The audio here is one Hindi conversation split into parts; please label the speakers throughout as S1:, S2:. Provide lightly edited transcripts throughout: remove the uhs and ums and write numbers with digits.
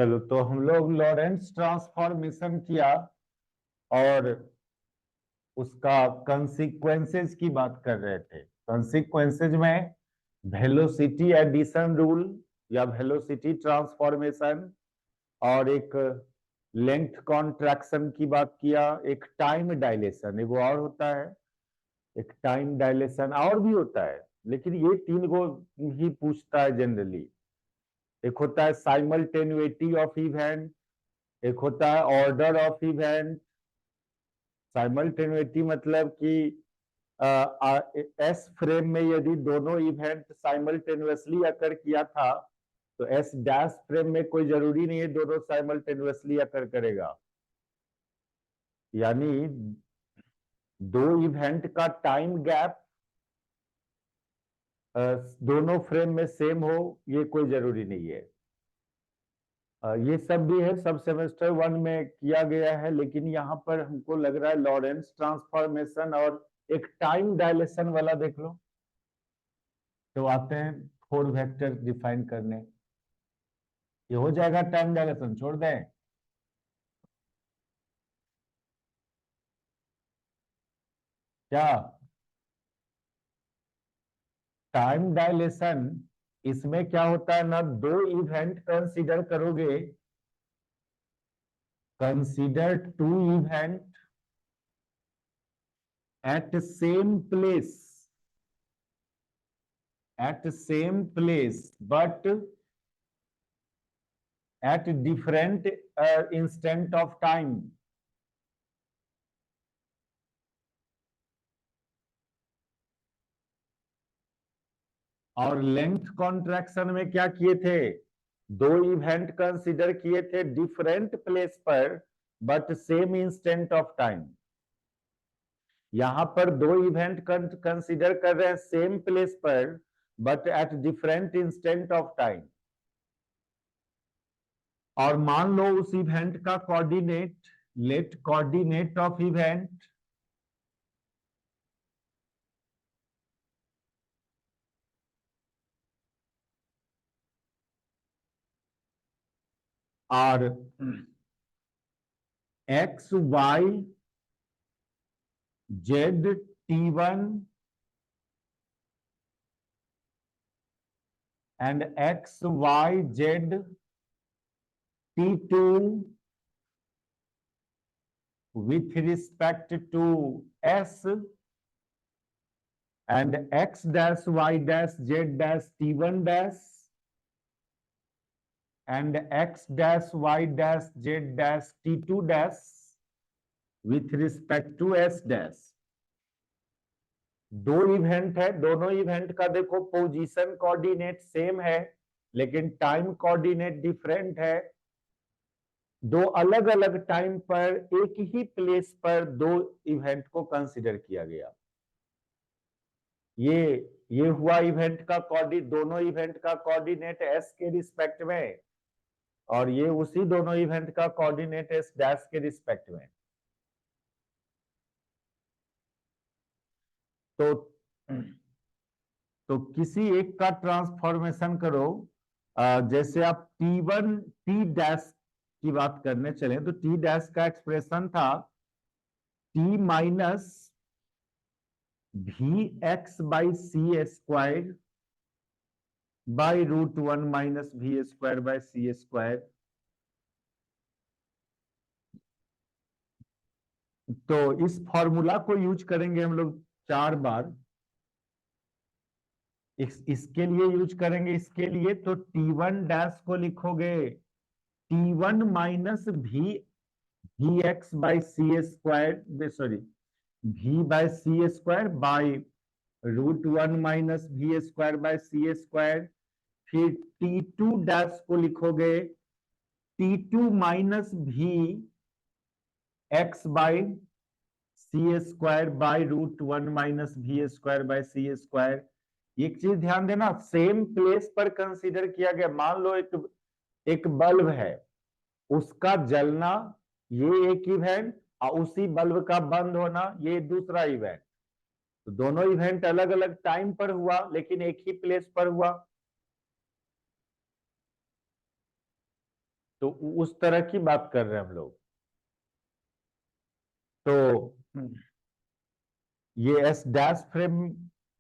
S1: चलो, तो हम लोग लॉरेंस ट्रांसफॉर्मेशन किया और उसका कंसीक्वेंसेस की बात कर रहे थे। कंसीक्वेंसेस में वेलोसिटी एडिशन रूल या वेलोसिटी ट्रांसफॉर्मेशन और एक लेंथ कॉन्ट्रैक्शन की बात किया, एक टाइम डायलेशन, एक वो और होता है, एक टाइम डायलेशन और भी होता है, लेकिन ये तीन को ही पूछता है जनरली। एक होता है साइमल्टेनिटी ऑफ इवेंट, एक होता है ऑर्डर ऑफ इवेंट। साइमल्टेनिटी मतलब कि एस फ्रेम में यदि दोनों इवेंट साइमल्टेनियसली अकर किया था तो एस डैश फ्रेम में कोई जरूरी नहीं है दोनों साइमल्टेनियसली अकर करेगा। यानी दो इवेंट का टाइम गैप दोनों फ्रेम में सेम हो, ये कोई जरूरी नहीं है। ये सब भी है, सब सेमेस्टर 1 में किया गया है, लेकिन यहाँ पर हमको लग रहा है लॉरेंस ट्रांसफॉर्मेशन और एक टाइम डायलेशन वाला देख लो। तो आते हैं फोर वेक्टर डिफाइन करने। ये हो जाएगा टाइम डायलेशन, छोड़ दें? क्या टाइम डायलेशन, इसमें क्या होता है ना, दो इवेंट कंसीडर करोगे, consider two event at same place, at same place but at different instant of time। और लेंथ कॉन्ट्रैक्शन में क्या किए थे, दो इवेंट कंसीडर किए थे डिफरेंट प्लेस पर but same instant of time. यहां पर दो इवेंट कंसीडर कर रहे हैं सेम प्लेस पर but at different instant of time. और मान लो उस इवेंट का coordinate, let coordinate of event और x Y z T1 and x y z T2 with respect to s and x dash y dash z dash T1 dash and x dash y dash z dash T2 dash with respect to s dash। दो इवेंट है, दोनों इवेंट का देखो पोजीशन कोऑर्डिनेट सेम है लेकिन टाइम कोऑर्डिनेट डिफरेंट है। दो अलग अलग टाइम पर एक ही प्लेस पर दो इवेंट को कंसीडर किया गया। ये हुआ इवेंट का कोऑर्डिनेट, दोनों इवेंट का कोऑर्डिनेट एस के रिस्पेक्ट में, और ये उसी दोनों इवेंट का कोऑर्डिनेट एस डैश के रिस्पेक्ट में। तो किसी एक का ट्रांसफॉर्मेशन करो, जैसे आप T1 T डैश की बात करने चले तो T डैश का एक्सप्रेशन था T minus VX/C² by √1 minus V²/C²। तो इस फॉर्मूला को यूज करेंगे हम लोग 4 बार। इसके लिए यूज करेंगे, इसके लिए तो T1 डैश को लिखोगे T1 minus VX/C², sorry V/C² by √1 minus V²/C²। फिर T2 डैश को लिखोगे T2 minus VX/C² by √1 minus V²/C²। एक चीज ध्यान देना, सेम प्लेस पर कंसीडर किया गया। मान लो एक बल्ब है, उसका जलना ये एक इवेंट और उसी बल्ब का बंद होना ये दूसरा इवेंट। तो दोनों इवेंट अलग अलग टाइम पर हुआ लेकिन एक ही प्लेस पर हुआ। तो उस तरह की बात कर रहे हैं हम लोग। तो ये एस डैश फ्रेम,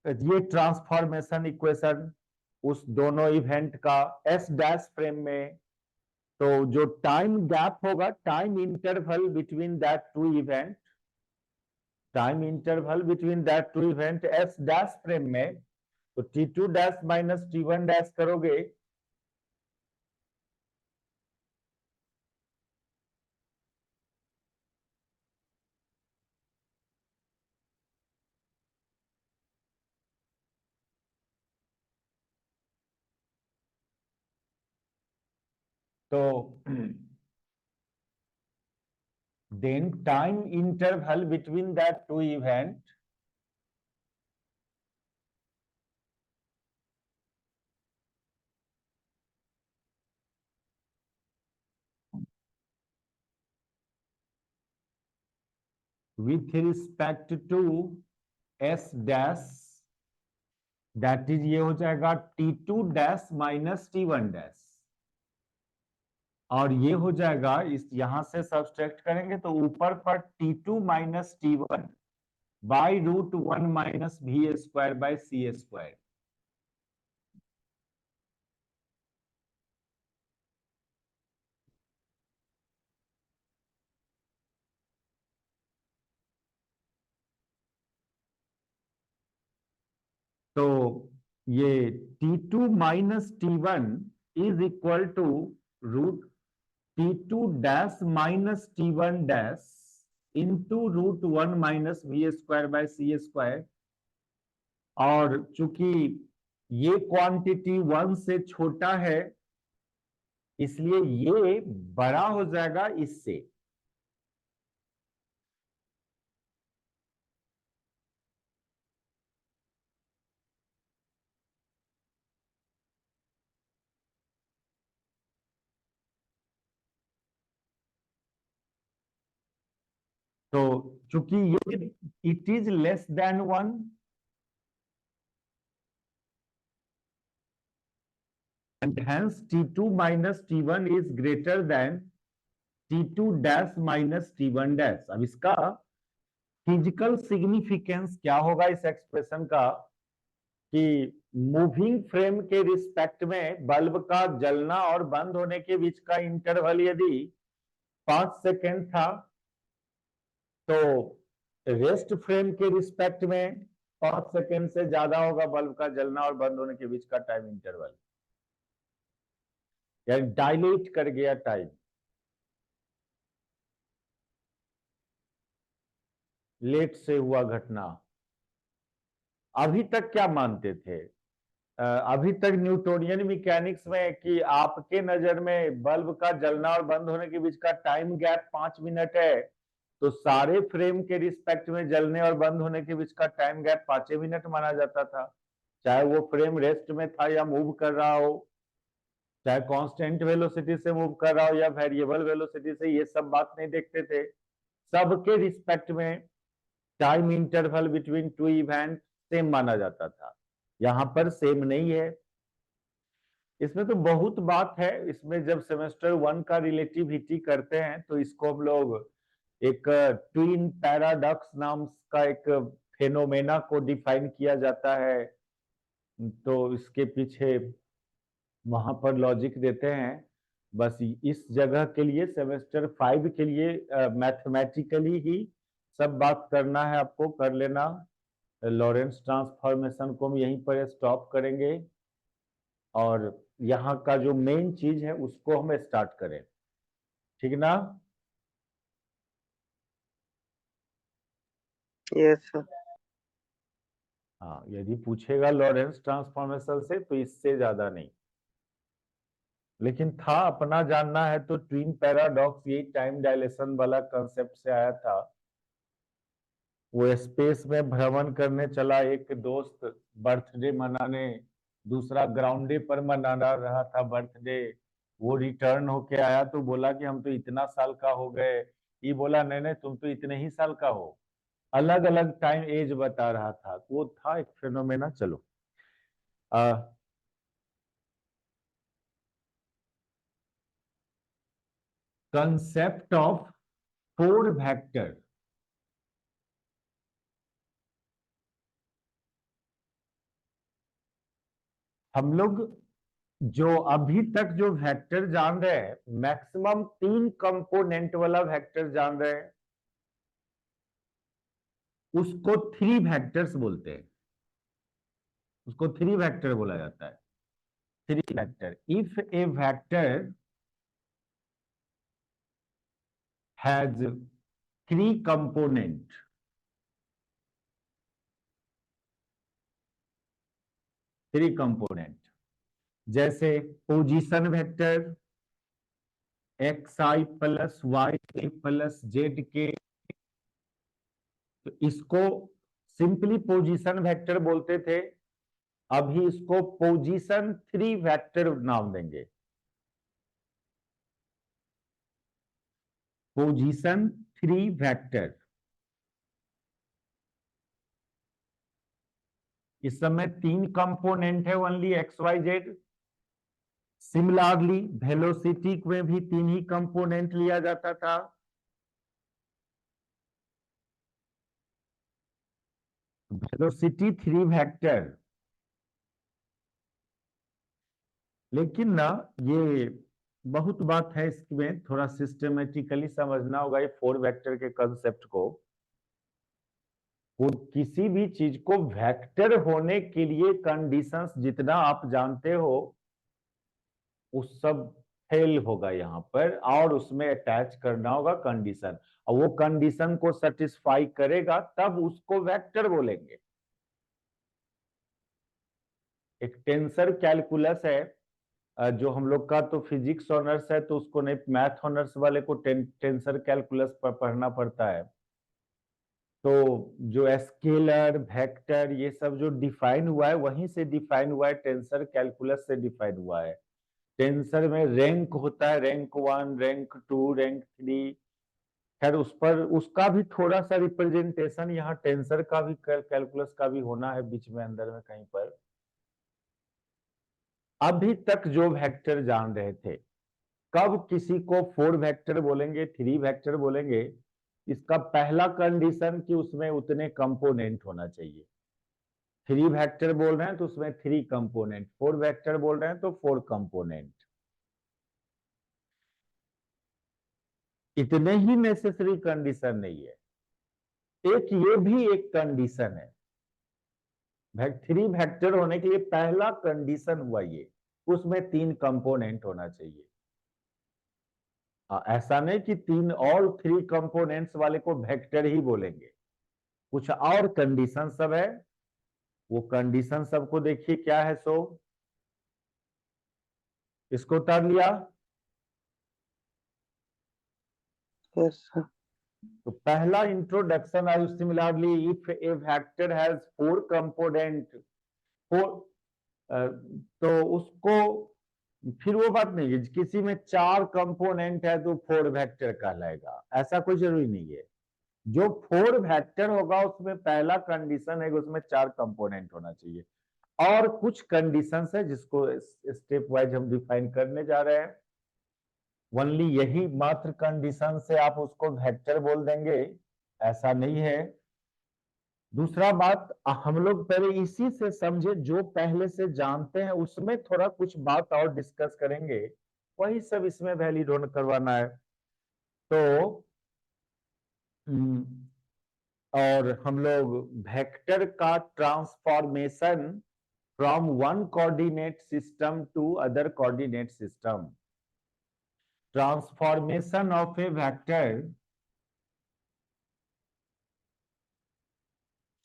S1: ये ट्रांसफॉर्मेशन इक्वेशन उस दोनों इवेंट का एस डैश फ्रेम में, तो जो टाइम गैप होगा, time interval between that two event, time interval between that two event s dash frame में, तो t two dash minus t one dash करोगे तो then time interval between that two event with respect to s dash, that is ये हो जाएगा t2 dash minus t1 dash, और ये हो जाएगा, इस यहां से सब्सट्रैक्ट करेंगे तो ऊपर पर t2 minus t1 by root one minus v square by c square. तो ये t2 minus t1 is equal to root t2 dash minus t1 dash into root one minus v square by c square, और चूंकि ये क्वांटिटी वन से छोटा है इसलिए ये बड़ा हो जाएगा इससे। तो चूंकि ये it is less than one, and hence t2 minus t1 is greater than t2 dash minus t1 dash। अब इसका फिजिकल सिग्निफिकेंस क्या होगा इस एक्सप्रेशन का, कि मूविंग फ्रेम के रिस्पेक्ट में बल्ब का जलना और बंद होने के बीच का इंटरवल यदि 5 सेकेंड था, तो रेस्ट फ्रेम के रिस्पेक्ट में 5 सेकेंड से ज्यादा होगा बल्ब का जलना और बंद होने के बीच का टाइम इंटरवल, यानी डायलेट कर गया टाइम। लेट से हुआ घटना। अभी तक क्या मानते थे, अभी तक न्यूटोनियन मैकेनिक्स में कि आपके नजर में बल्ब का जलना और बंद होने के बीच का टाइम गैप 5 मिनट है, तो सारे फ्रेम के रिस्पेक्ट में जलने और बंद होने के बीच का टाइम गैप 5 मिनट माना जाता था, चाहे वो फ्रेम रेस्ट में था या मूव कर रहा हो, चाहे कांस्टेंट वेलोसिटी से मूव कर रहा हो या वेरिएबल वेलोसिटी से, ये सब बात नहीं देखते थे। सबके रिस्पेक्ट में time interval between two event same माना जाता था। यहां पर सेम नहीं है। इसमें तो बहुत बात है, इसमें जब सेमेस्टर वन का रिलेटिविटी करते हैं तो इसको हम लोग एक ट्विन पैराडॉक्स नाम का एक फेनोमेना को डिफाइन किया जाता है, तो इसके पीछे वहां पर लॉजिक देते हैं। बस इस जगह के लिए सेमेस्टर 5 के लिए मैथमेटिकली ही सब बात करना है, आपको कर लेना। लॉरेंस ट्रांसफॉर्मेशन को हम यहीं पर स्टॉप करेंगे और यहाँ का जो मेन चीज है उसको हम स्टार्ट करें, ठीक ना?
S2: Yes sir.
S1: हाँ, यदि पूछेगा लॉरेंस ट्रांसफॉर्मेशन से तो इससे ज्यादा नहीं, लेकिन था अपना जानना है तो ट्विन पैराडॉक्स ये टाइम डायलेशन वाला कंसेप्ट से आया था। वो स्पेस में भ्रमण करने चला एक दोस्त, बर्थडे मनाने, दूसरा ग्राउंडे पर मना रहा था बर्थडे, वो रिटर्न होके आया तो बोला कि हम तो इतना साल का हो गए, ये बोला नहीं नहीं तुम तो इतने ही साल का हो, अलग अलग टाइम एज बता रहा था। वो था एक फिनोमेना। चलो आ, कंसेप्ट ऑफ फोर वेक्टर। हम लोग जो अभी तक जो वेक्टर जान रहे हैं, मैक्सिमम 3 कंपोनेंट वाला वेक्टर जान रहे हैं, उसको 3 वेक्टर्स बोलते हैं। उसको 3 वेक्टर बोला जाता है। 3 vector. If A vector has 3 component, 3 component, जैसे पोजीशन वेक्टर एक्स आई प्लस वाई के प्लस जेड के, तो इसको सिंपली पोजीशन वेक्टर बोलते थे। अभी इसको पोजीशन 3 वेक्टर नाम देंगे। Position 3 vector. इस समय 3 कंपोनेंट है, only x Y z. Similarly velocity में भी 3 ही कंपोनेंट लिया जाता था। Velocity 3 vector. लेकिन ना, ये बहुत बात है इसमें, थोड़ा सिस्टमेटिकली समझना होगा ये 4 वेक्टर के कंसेप्ट को। वो किसी भी चीज को वेक्टर होने के लिए कंडीशंस जितना आप जानते हो उस सब फेल होगा यहाँ पर, और उसमें अटैच करना होगा कंडीशन, और वो कंडीशन को सेटिस्फाई करेगा तब उसको वेक्टर बोलेंगे। एक टेंसर कैलकुलस है, जो हम लोग का तो फिजिक्स ऑनर्स है, तो उसको नहीं, मैथ ऑनर्स वाले को टेंसर कैलकुलस पढ़ना पड़ता है। तो जो स्केलर वेक्टर ये सब जो डिफाइन हुआ है, वहीं से डिफाइन हुआ है, टेंसर कैलकुलस से डिफाइन हुआ है। टेंसर में रैंक होता है, रैंक 1, रैंक 2, रैंक 3। खैर उस पर उसका भी थोड़ा सा रिप्रेजेंटेशन यहाँ टेंसर का भी कैलकुलस का भी होना है बीच में, अंदर में कहीं पर। अभी तक जो वेक्टर जान रहे थे, कब किसी को 4 वेक्टर बोलेंगे, 3 वेक्टर बोलेंगे, इसका पहला कंडीशन कि उसमें उतने कंपोनेंट होना चाहिए। 3 वेक्टर बोल रहे हैं तो उसमें 3 कंपोनेंट, 4 वेक्टर बोल रहे हैं तो 4 कंपोनेंट। इतने ही नेसेसरी कंडीशन नहीं है, एक ये भी एक कंडीशन है। 3 वेक्टर होने के लिए पहला कंडीशन हुआ ये, उसमें 3 कंपोनेंट होना चाहिए। ऐसा नहीं कि 3 कंपोनेंट्स वाले को वेक्टर ही बोलेंगे, कुछ और कंडीशन सब है। वो कंडीशन सबको देखिए क्या है। सो इसको उतार लिया।
S2: Yes sir.
S1: तो पहला introduction I similarly if A vector has 4 component, 4, तो उसको फिर वो बात नहीं है किसी में 4 कंपोनेंट है तो 4 वेक्टर कहलाएगा, ऐसा कोई जरूरी नहीं है। जो 4 वेक्टर होगा उसमें पहला कंडीशन है कि उसमें 4 कंपोनेंट होना चाहिए। और कुछ कंडीशंस है जिसको स्टेप वाइज हम डिफाइन करने जा रहे हैं। ओनली यही मात्र कंडीशन से आप उसको वेक्टर बोल देंगे ऐसा नहीं है। दूसरा बात, हम लोग पहले इसी से समझे, जो पहले से जानते हैं उसमें थोड़ा कुछ बात और डिस्कस करेंगे, वही सब इसमें वैलिड होना करवाना है। तो और हम लोग वेक्टर का transformation from one coordinate system to other coordinate system, transformation of a vector,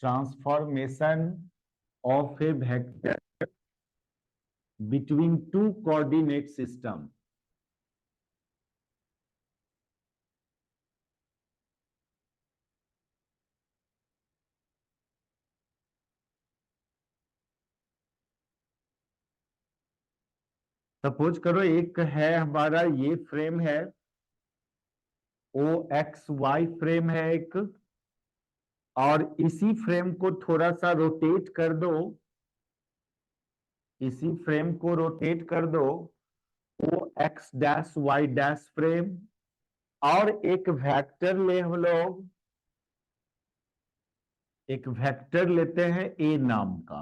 S1: transformation of a vector between 2 coordinate system। Suppose करो एक है हमारा, ये फ्रेम है, ओ एक्स वाई फ्रेम है एक, और इसी फ्रेम को थोड़ा सा रोटेट कर दो, इसी फ्रेम को रोटेट कर दो, O x dash Y dash frame, और एक वेक्टर ले हम लोग, एक वेक्टर लेते हैं ए नाम का,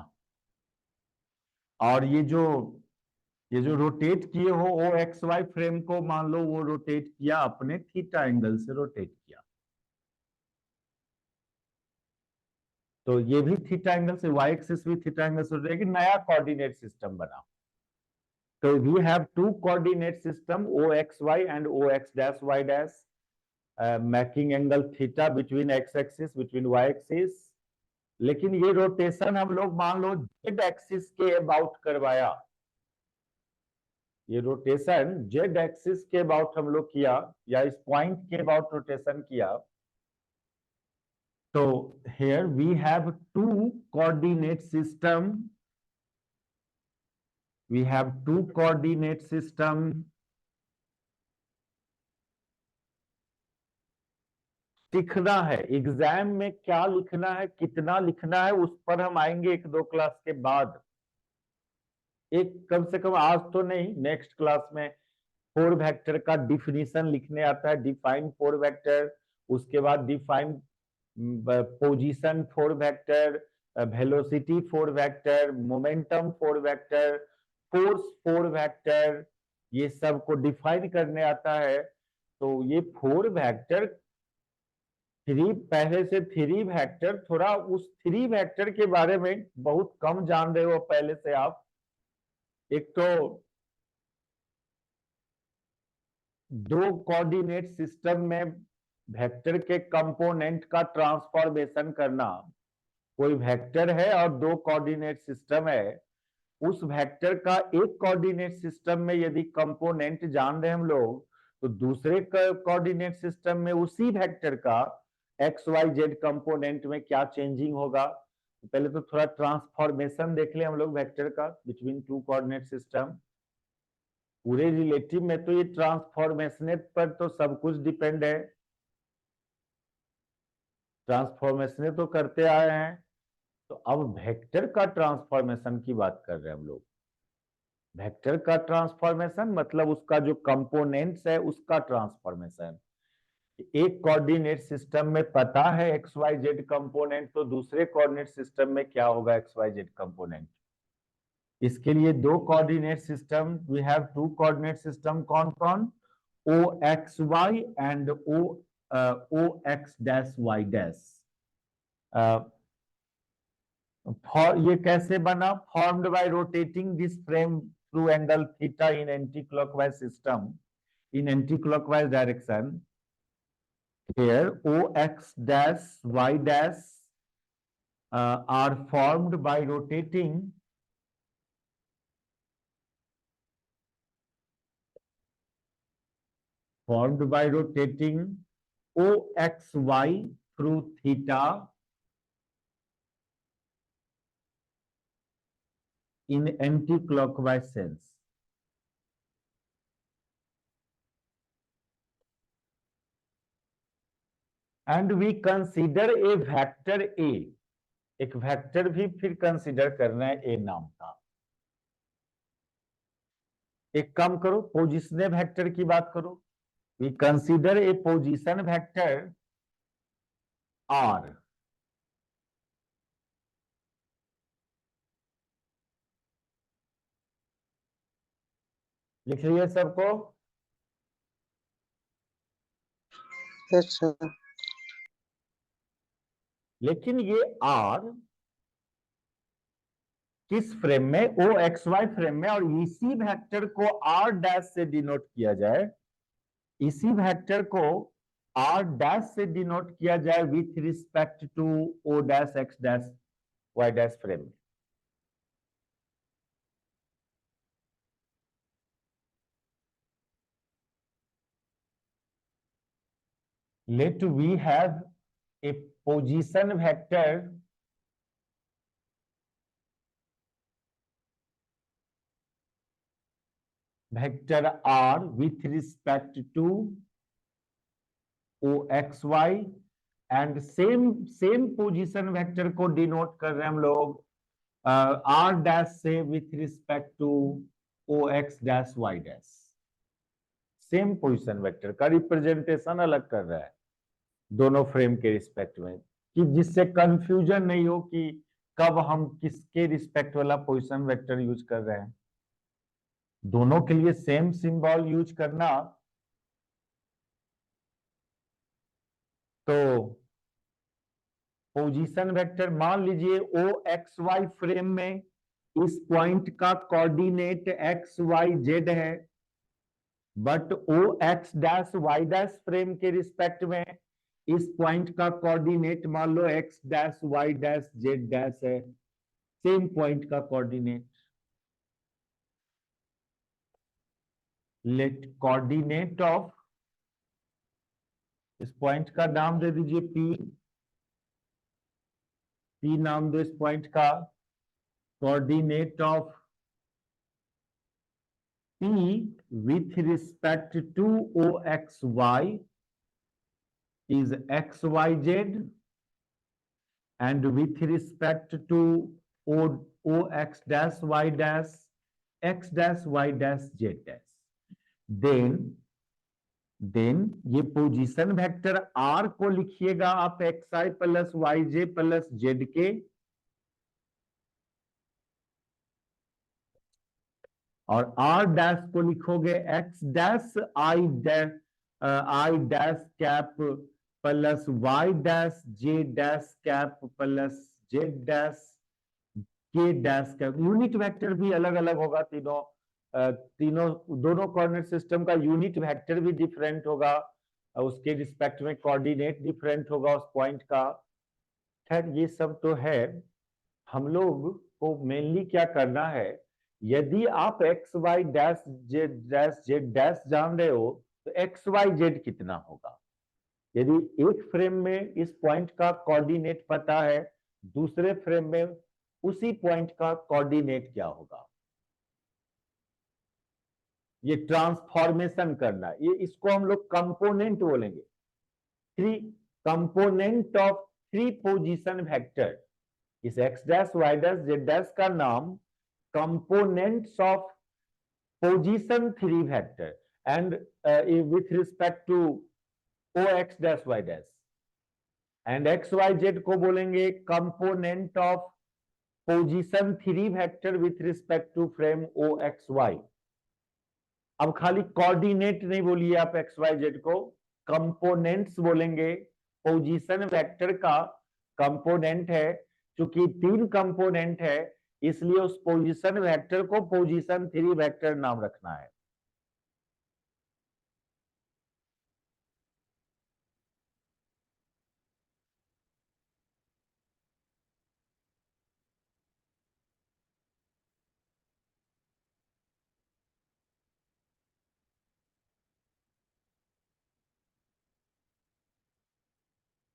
S1: और ये जो रोटेट किए हो ओ एक्स वाई फ्रेम को मान लो वो रोटेट किया, अपने थीटा एंगल से रोटेट किया, तो ये भी थीटा एंगल से, वाई एक्सिस भी थीटा एंगल से रोटेट, नया कोऑर्डिनेट सिस्टम बना। तो we have to coordinate system o x Y and O x dash Y dash, making angle theta between x axis between y axis. लेकिन ये रोटेशन हम लोग मान लो जेड एक्सिस के अबाउट करवाया, ये रोटेशन जेड एक्सिस के अबाउट हम लोग किया, या इस पॉइंट के अबाउट रोटेशन किया, तो here we have two coordinate system, we have two coordinate system, लिखना है एग्जाम में, क्या लिखना है कितना लिखना है उस पर हम आएंगे एक दो क्लास के बाद, एक कम से कम आज तो नहीं, नेक्स्ट क्लास में फोर वेक्टर का डिफिनीशन लिखने आता है, डिफाइन फोर वेक्टर, उसके बाद define position four vector, velocity four vector, momentum four vector, force four vector, ये सब को डिफाइन करने आता है। तो ये फोर वेक्टर थ्री, पहले से थ्री वेक्टर, थोड़ा उस थ्री वेक्टर के बारे में बहुत कम जान रहे हो पहले से आप। एक तो दो कोऑर्डिनेट सिस्टम में वेक्टर के कंपोनेंट का ट्रांसफॉर्मेशन करना, कोई वेक्टर है और दो कोऑर्डिनेट सिस्टम है, उस वेक्टर का एक कोऑर्डिनेट सिस्टम में यदि कंपोनेंट जान रहे हम लोग, तो दूसरे कोऑर्डिनेट सिस्टम में उसी वेक्टर का एक्स वाई जेड कंपोनेंट में क्या चेंजिंग होगा। तो पहले तो थोड़ा ट्रांसफॉर्मेशन देख ले हम लोग वेक्टर का बिटवीन टू कोऑर्डिनेट सिस्टम। पूरे रिलेटिव में तो ये ट्रांसफॉर्मेशन पर तो सब कुछ डिपेंड है, ट्रांसफॉर्मेशन तो करते आए हैं। तो अब वेक्टर का ट्रांसफॉर्मेशन की बात कर रहे हैं हम लोग। वेक्टर का ट्रांसफॉर्मेशन मतलब उसका जो कंपोनेंट्स है उसका ट्रांसफॉर्मेशन। एक कोऑर्डिनेट सिस्टम में पता है एक्स वाई जेड कंपोनेंट, तो दूसरे कोऑर्डिनेट सिस्टम में क्या होगा एक्स वाई जेड कंपोनेंट। इसके लिए दो coordinate system, we have to coordinate system, कौन कौन, O x Y and O x dash Y dash. ये कैसे बना, formed by rotating this frame through angle theta in anti clockwise system, in anti-clockwise direction. Here OX dash Y dash are formed by rotating OXY through theta in anti-clockwise sense. And we consider a vector A, एक वेक्टर भी फिर कंसिडर करना है ए नाम का। एक काम करो, पोजिशनल वेक्टर की बात करो, we consider a position vector R, लिख लिया सबको।
S2: yes sir,
S1: लेकिन ये R किस फ्रेम में, ओ एक्स वाई फ्रेम में, और इसी वेक्टर को R डैश से डिनोट किया जाए, इसी वेक्टर को R डैश से डिनोट किया जाए with respect to o dash x dash Y dash frame. Let we have a position vector R with respect to OXY, and same position vector को डिनोट कर रहे हैं हम लोग R डैश से with respect to OX dash Y dash. Same position vector का रिप्रेजेंटेशन अलग कर रहा है दोनों फ्रेम के रिस्पेक्ट में, कि जिससे कंफ्यूजन नहीं हो कि कब हम किसके रिस्पेक्ट वाला पोजीशन वेक्टर यूज कर रहे हैं। दोनों के लिए सेम सिंबल यूज करना, तो पोजीशन वेक्टर मान लीजिए ओ एक्स वाई फ्रेम में इस पॉइंट का कोऑर्डिनेट एक्स वाई जेड है, but O x dash Y dash frame के रिस्पेक्ट में इस पॉइंट का कोऑर्डिनेट मान लो X dash Y dash Z dash है, सेम पॉइंट का कोऑर्डिनेट। लेट कोऑर्डिनेट ऑफ, इस पॉइंट का नाम दे दीजिए पी, पी नाम दो इस पॉइंट का। Coordinate of P with respect to OXY is XYZ, and with respect to OX dash Y dash X dash Y dash Z dash. Then ये पोजीशन वेक्टर R को लिखिएगा आप XI plus YJ plus Z के, और R डैश को लिखोगे X dash I dash cap plus Y dash J dash cap plus Z dash K dash cap. Unit vector भी अलग अलग होगा, दोनों कोऑर्डिनेट सिस्टम का यूनिट वेक्टर भी डिफरेंट होगा, उसके रिस्पेक्ट में कोऑर्डिनेट डिफरेंट होगा उस पॉइंट का। खैर ये सब तो है, हम लोग को मेनली क्या करना है, यदि आप x y dash Z dash जान रहे हो तो एक्स वाई जेड कितना होगा। यदि एक फ्रेम में इस पॉइंट का कोऑर्डिनेट पता है, दूसरे फ्रेम में उसी पॉइंट का कोऑर्डिनेट क्या होगा, ये ट्रांसफॉर्मेशन करना, ये इसको हम लोग कंपोनेंट बोलेंगे। Three component of three position vector, इस X dash Y dash Z dash का नाम components of position 3 vector and with respect to OX dash Y dash, and XYZ को बोलेंगे component of position 3 vector with respect to frame OXY। अब खाली कोऑर्डिनेट नहीं बोलिए आप XYZ को, कंपोनेंट्स बोलेंगे। पोजीशन वेक्टर का कंपोनेंट है, चूंकि 3 कंपोनेंट है इसलिए उस पोजीशन वेक्टर को पोजीशन 3 वेक्टर नाम रखना है।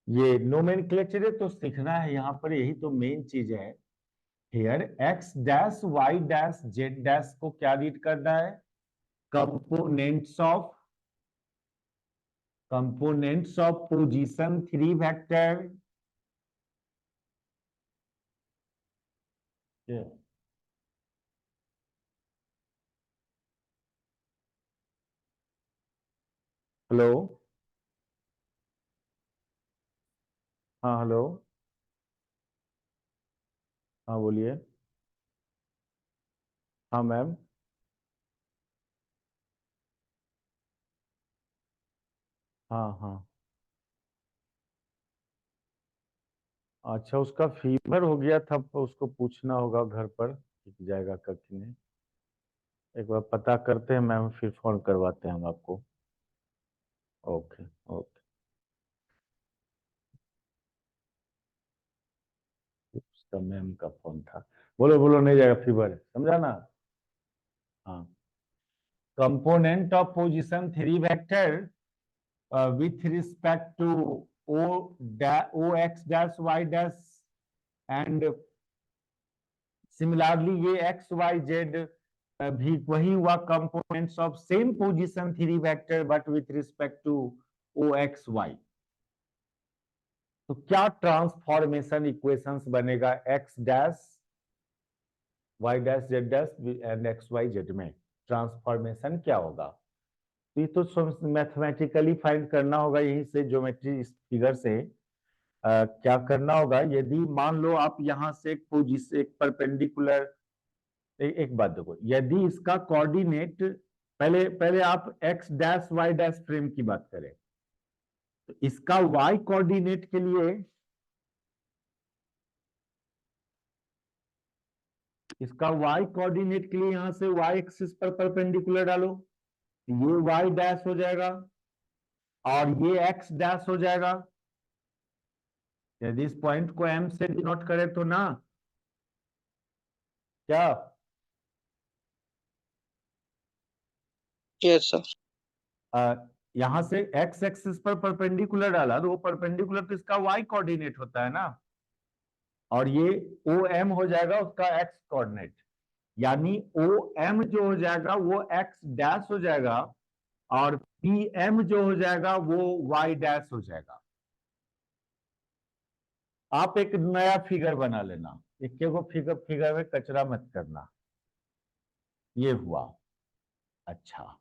S1: ये नोमेनक्लेचर तो सीखना है यहाँ पर, यही तो मेन चीज है। Here x dash Y dash Z dash को क्या रीड करना है, components of position 3 vector. Hello, हाँ हेलो, हाँ बोलिए। हाँ मैम, हाँ हाँ। अच्छा, उसका फीवर हो गया था, उसको पूछना होगा घर पर कि जाएगा कि नहीं। एक बार पता करते हैं मैम, फिर फोन करवाते हैं हम आपको। Okay okay. उसका मैम का फोन था। बोलो बोलो, नहीं जाएगा, फीवर है, समझा ना। हाँ, component of position 3 vector with respect to o x dash y dash and similarly ये x y z भी वही हुआ, components of same position 3 vector but with respect to o x y। तो क्या ट्रांसफॉर्मेशन इक्वेशंस बनेगा x dash y dash z dash and x y z में ट्रांसफॉर्मेशन क्या होगा। तो ये तो मैथमेटिकली फाइंड करना होगा, यहीं से ज्योमेट्री इस फिगर से क्या करना होगा। यदि मान लो आप यहां से एक पोजिशन, एक परपेंडिकुलर, एक बात देखो, यदि इसका कोऑर्डिनेट, पहले पहले आप x dash Y dash frame की बात करें, तो इसका वाई कोऑर्डिनेट के लिए, इसका वाई कोऑर्डिनेट के लिए यहां से वाई एक्सिस पर परपेंडिकुलर डालो, ये वाई डैश हो जाएगा और ये एक्स डैश हो जाएगा। यदि इस पॉइंट को एम से डिनोट करें तो ना, क्या
S2: यस सर।
S1: यहां से एक्स एक्सिस पर परपेंडिकुलर डाला तो वो परपेंडिकुलर तो इसका वाई कोऑर्डिनेट होता है ना, और ये ओ एम हो जाएगा उसका एक्स कोऑर्डिनेट, यानी ओ एम जो हो जाएगा वो एक्स डैश हो जाएगा और पी एम जो हो जाएगा वो वाई डैश हो जाएगा। आप एक नया फिगर बना लेना, एक को फिगर फिगर में कचरा मत करना। ये हुआ। अच्छा,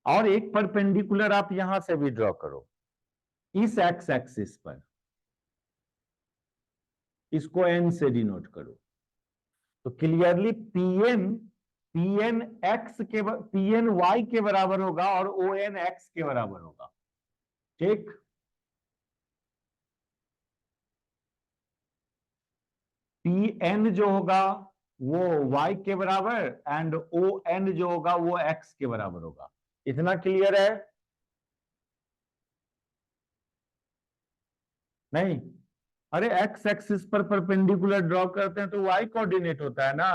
S1: और एक परपेंडिकुलर आप यहां से भी ड्रॉ करो इस एक्स एक्सिस पर, इसको एन से डिनोट करो, तो क्लियरली पीएन एक्स के पीएन वाई के बराबर होगा और ओ एन एक्स के बराबर होगा। ठीक, पी एन जो होगा वो y के बराबर एंड ओ एन जो होगा वो x के बराबर होगा। इतना क्लियर है? नहीं, अरे x एक्सिस पर परपेंडिकुलर ड्रॉ करते हैं तो y कोऑर्डिनेट होता है ना।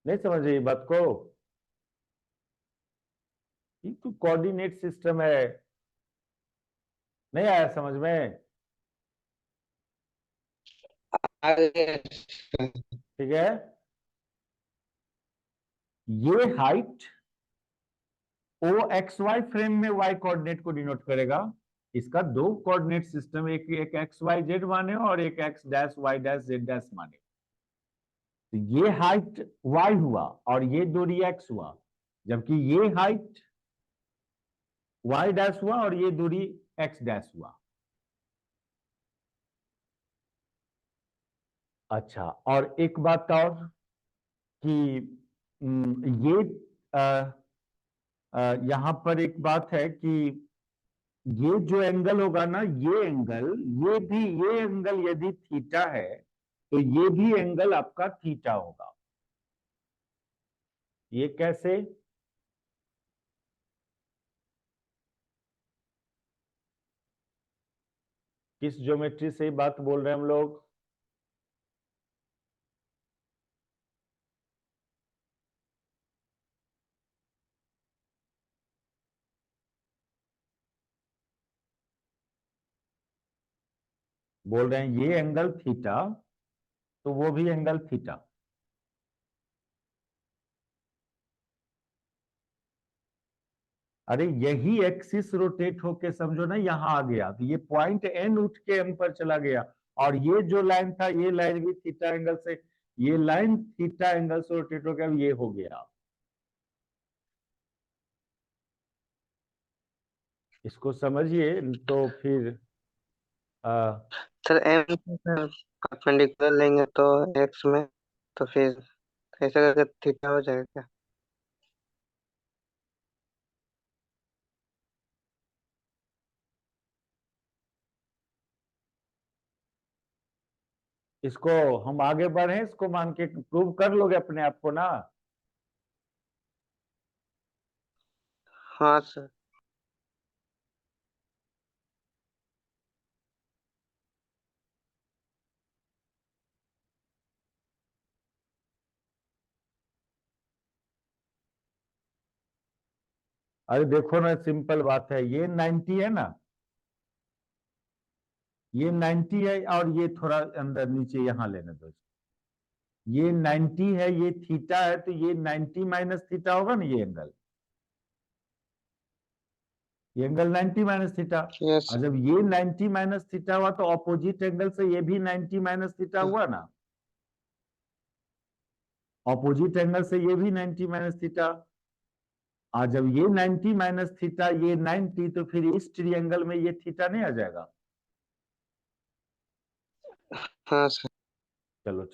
S1: नहीं समझ रही बात को? ये तो कोऑर्डिनेट सिस्टम है, नहीं आया समझ में?
S2: आगे
S1: ठीक है, ये हाइट ओ एक्स वाई फ्रेम में y कोऑर्डिनेट को डिनोट करेगा। इसका दो कोऑर्डिनेट सिस्टम, एक एक एक्स वाई जेड माने और एक x dash Y dash Z dash माने। तो ये हाइट y हुआ और ये दूरी x हुआ, जबकि ये हाइट y डैश हुआ और ये दूरी x डैश हुआ। अच्छा, और एक बात और कि ये यहां पर एक बात है कि ये जो एंगल होगा ना, ये एंगल, ये भी, ये एंगल यदि थीटा है तो ये भी एंगल आपका थीटा होगा। ये कैसे? किस ज्योमेट्री से बात बोल रहे हैं हम लोग? बोल रहे हैं ये एंगल थीटा, तो वो भी एंगल थीटा। अरे यही एक्सिस रोटेट होके समझो ना यहां आ गया, तो ये पॉइंट एन उठ के एम पर चला गया, और ये जो लाइन था ये लाइन भी थीटा एंगल से, ये लाइन थीटा एंगल से रोटेट होकर ये हो गया। इसको समझिए तो फिर
S2: सर एम परपेंडिकुलर लेंगे तो एक्स में, तो फिर ऐसा करके थीटा हो जाएगा क्या?
S1: इसको हम आगे बढ़े, इसको मान के प्रूव कर लोगे अपने आप को ना?
S2: हाँ सर।
S1: अरे देखो ना, सिंपल बात है, ये 90 है ना, ये 90 है और ये थोड़ा अंदर नीचे यहां लेने दो। ये 90 है, ये थीटा है, तो ये 90 माइनस थीटा होगा ना ये एंगल। ये एंगल 90 माइनस थीटा।
S2: यस
S1: और जब ये 90 माइनस थीटा हुआ तो ऑपोजिट एंगल से ये भी 90 माइनस थीटा हुआ ना, ऑपोजिट एंगल से ये भी 90 माइनस थीटा। और जब ये 90 माइनस थीटा ये 90, तो फिर इस ट्रायंगल में ये थीटा नहीं आ जाएगा।
S2: हाँ सर।
S1: चलो